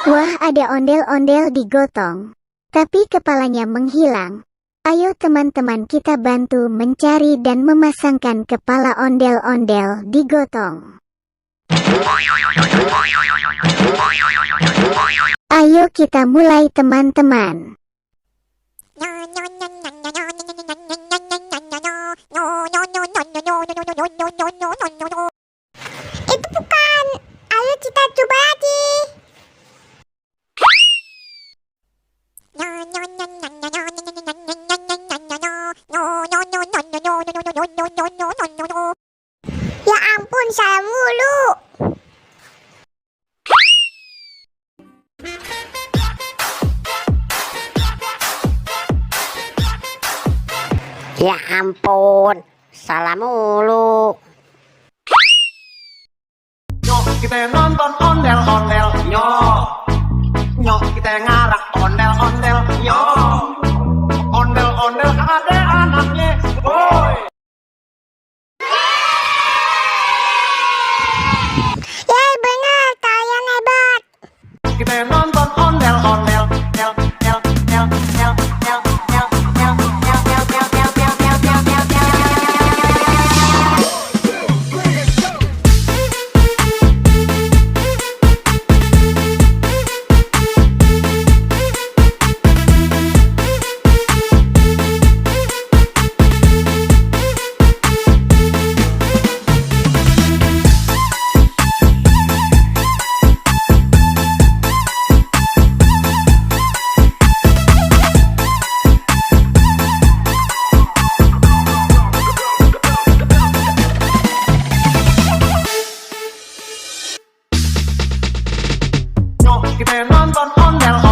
Wah, ada ondel-ondel digotong. Tapi kepalanya menghilang. Ayo teman-teman kita bantu mencari dan memasangkan kepala ondel-ondel digotong. Ayo kita mulai teman-teman. Itu bukan. Ayo kita coba lagi. Ya ampun, salah mulu. Ya ampun, salah mulu. Nyok kita nonton ondel-ondel, nyok. Nyok kita ngarak ondel-ondel, nyok. Ondel-ondel ada anaknya, boy. Yeay, bener, kalian hebat. Kita nonton ondel-ondel, el, el, el, el, el, el, el, Nyok kita nonton ondel